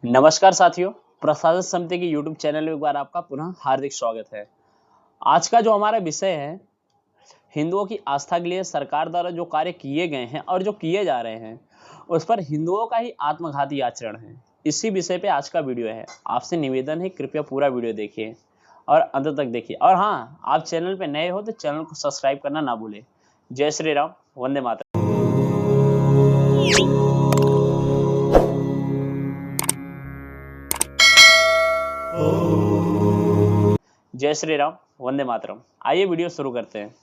नमस्कार साथियों, प्रशासन समिति के यूट्यूब चैनल में एक बार आपका पुनः हार्दिक स्वागत है। आज का जो हमारा विषय है, हिंदुओं की आस्था के लिए सरकार द्वारा जो कार्य किए गए हैं और जो किए जा रहे हैं, उस पर हिंदुओं का ही आत्मघाती आचरण है। इसी विषय पे आज का वीडियो है। आपसे निवेदन है, कृपया पूरा वीडियो देखिए और अंत तक देखिए। और हाँ, आप चैनल पे नए हो तो चैनल को सब्सक्राइब करना ना भूलें। जय श्री राम, वंदे मातरम। जय श्री राम, वंदे मातरम। आइए वीडियो शुरू करते हैं।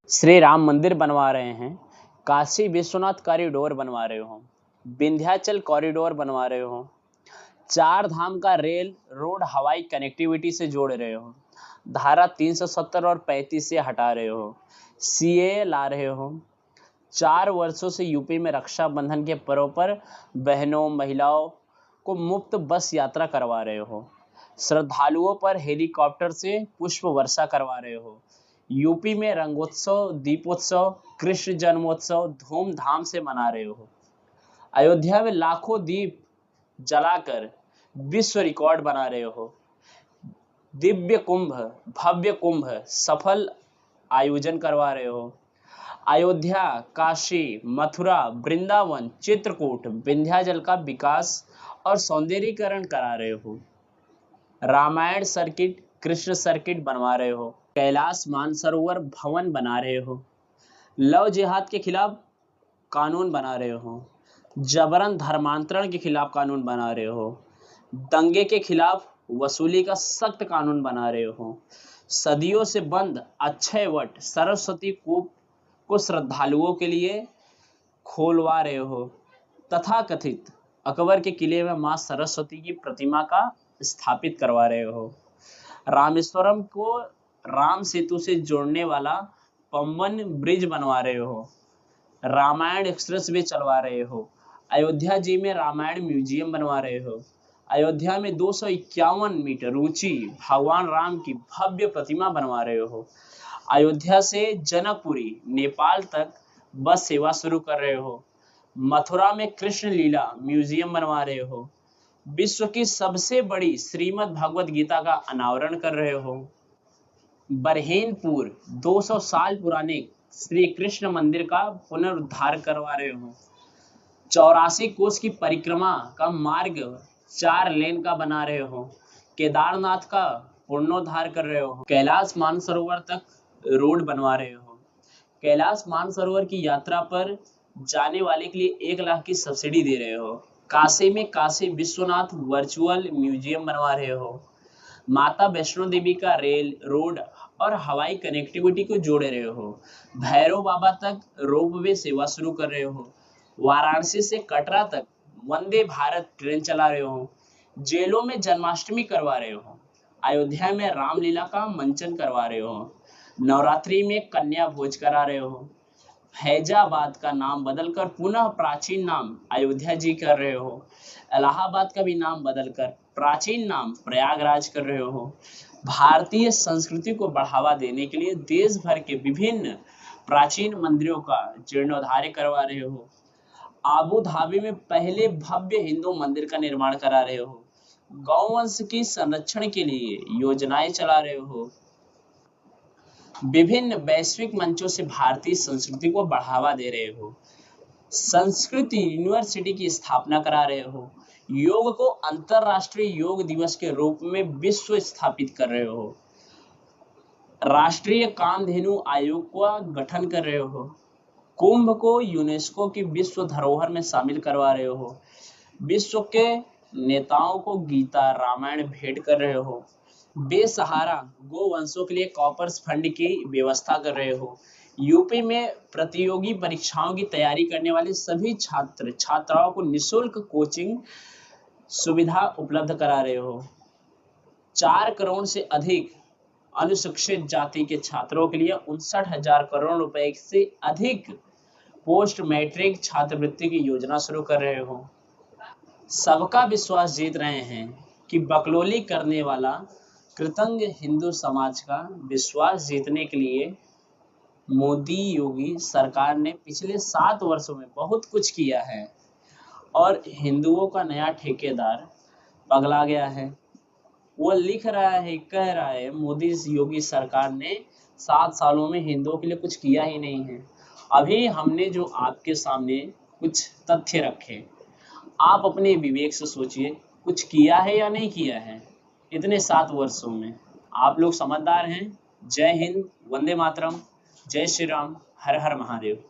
श्री राम मंदिर बनवा रहे हैं, काशी विश्वनाथ कॉरिडोर बनवा रहे हो, विंध्याचल कॉरिडोर बनवा रहे हो, चार धाम का रेल रोड हवाई कनेक्टिविटी से जोड़ रहे हो, धारा 370 और 35 से हटा रहे हो, सीए ला रहे हो, 4 वर्षों से यूपी में रक्षाबंधन के पर्व पर बहनों महिलाओं को मुफ्त बस यात्रा करवा रहे हो, श्रद्धालुओं पर हेलीकॉप्टर से पुष्प वर्षा करवा रहे हो, यूपी में रंगोत्सव दीपोत्सव कृष्ण जन्मोत्सव धूमधाम से मना रहे हो, अयोध्या में लाखों दीप जलाकर विश्व रिकॉर्ड बना रहे हो, दिव्य कुंभ भव्य कुंभ सफल आयोजन करवा रहे हो, अयोध्या काशी मथुरा वृंदावन चित्रकूट विंध्याचल का विकास और सौंदर्यीकरण करा रहे हो, रामायण सर्किट कृष्ण सर्किट बनवा रहे हो, कैलाश मानसरोवर भवन बना रहे हो, लव जिहाद के खिलाफ कानून बना रहे हो, जबरन धर्मांतरण के खिलाफ कानून बना रहे हो, दंगे के खिलाफ वसूली का सख्त कानून बना रहे हो, सदियों से बंद अक्षय वट सरस्वती कूप को श्रद्धालुओं के लिए खोलवा रहे हो, तथा कथित अकबर के किले में मां सरस्वती की प्रतिमा का स्थापित करवा रहे हो, रामेश्वरम को राम सेतु से जोड़ने वाला पंबन ब्रिज बनवा रहे हो, रामायण एक्सप्रेस वे चलवा रहे हो, अयोध्या जी में रामायण म्यूजियम बनवा रहे हो, अयोध्या में 251 मीटर ऊंची भगवान राम की भव्य प्रतिमा बनवा रहे हो, अयोध्या से जनकपुरी नेपाल तक बस सेवा शुरू कर रहे हो, मथुरा में कृष्ण लीला म्यूजियम बनवा रहे हो, विश्व की सबसे बड़ी श्रीमद् भगवत गीता का अनावरण कर रहे हो, बरहेनपुर 200 साल पुराने श्री कृष्ण मंदिर का पुनरुद्धार करवा रहे हो, 84 कोस की परिक्रमा का मार्ग 4 लेन का बना रहे हो, केदारनाथ का पुनरुद्धार कर रहे हो, कैलाश मानसरोवर तक रोड बनवा रहे हो, कैलाश मानसरोवर की यात्रा पर जाने वाले के लिए 1 लाख की सब्सिडी दे रहे हो, काशी में काशी विश्वनाथ वर्चुअल म्यूजियम बनवा रहे हो, माता वैष्णो देवी का रेल रोड और हवाई कनेक्टिविटी को जोड़ रहे हो, भैरव बाबा तक रोपवे सेवा शुरू कर रहे हो, वाराणसी से कटरा तक वंदे भारत ट्रेन चला रहे हो, जेलों में जन्माष्टमी करवा रहे हो, अयोध्या में रामलीला का मंचन करवा रहे हो, नवरात्रि में कन्या भोज करा रहे हो, फैजाबाद का नाम बदलकर पुनः प्राचीन नाम अयोध्या जी कर रहे हो, इलाहाबाद का भी नाम बदलकर प्राचीन नाम प्रयागराज कर रहे हो, भारतीय संस्कृति को बढ़ावा देने के लिए देश भर के विभिन्न प्राचीन मंदिरों का जीर्णोद्धार करवा रहे हो, आबू धाबी में पहले भव्य हिंदू मंदिर का निर्माण करा रहे हो, गौवंश की संरक्षण के लिए योजनाएं चला रहे हो, विभिन्न वैश्विक मंचों से भारतीय संस्कृति को बढ़ावा दे रहे हो, संस्कृत यूनिवर्सिटी की स्थापना करा रहे हो, योग को अंतरराष्ट्रीय योग दिवस के रूप में विश्व स्थापित कर रहे हो, राष्ट्रीय कामधेनु आयोग का गठन कर रहे हो, कुंभ को यूनेस्को की विश्व धरोहर में शामिल करवा रहे हो, विश्व के नेताओं को गीता रामायण भेंट कर रहे हो, बेसहारा गोवंशों के लिए कॉपर्स फंड की व्यवस्था कर रहे हो, यूपी में प्रतियोगी परीक्षाओं की तैयारी करने वाले सभी छात्र छात्राओं को निशुल्क कोचिंग सुविधा उपलब्ध करा रहे हो, 4 करोड़ से अधिक अनुसूचित जाति के छात्रों के लिए 59,000 करोड़ रुपए से अधिक पोस्ट मैट्रिक छात्रवृत्ति की योजना शुरू कर रहे हो, सबका विश्वास जीत रहे हैं कि बकलोली करने वाला कृतंग हिंदू समाज का विश्वास जीतने के लिए मोदी योगी सरकार ने पिछले 7 वर्षों में बहुत कुछ किया है और हिंदुओं का नया ठेकेदार पगला गया है। वो लिख रहा है, कह रहा है मोदी योगी सरकार ने 7 सालों में हिंदुओं के लिए कुछ किया ही नहीं है। अभी हमने जो आपके सामने कुछ तथ्य रखे, आप अपने विवेक से सोचिए कुछ किया है या नहीं किया है इतने 7 वर्षों में। आप लोग समझदार हैं। जय हिंद, वंदे मातरम, जय श्री राम, हर हर महादेव।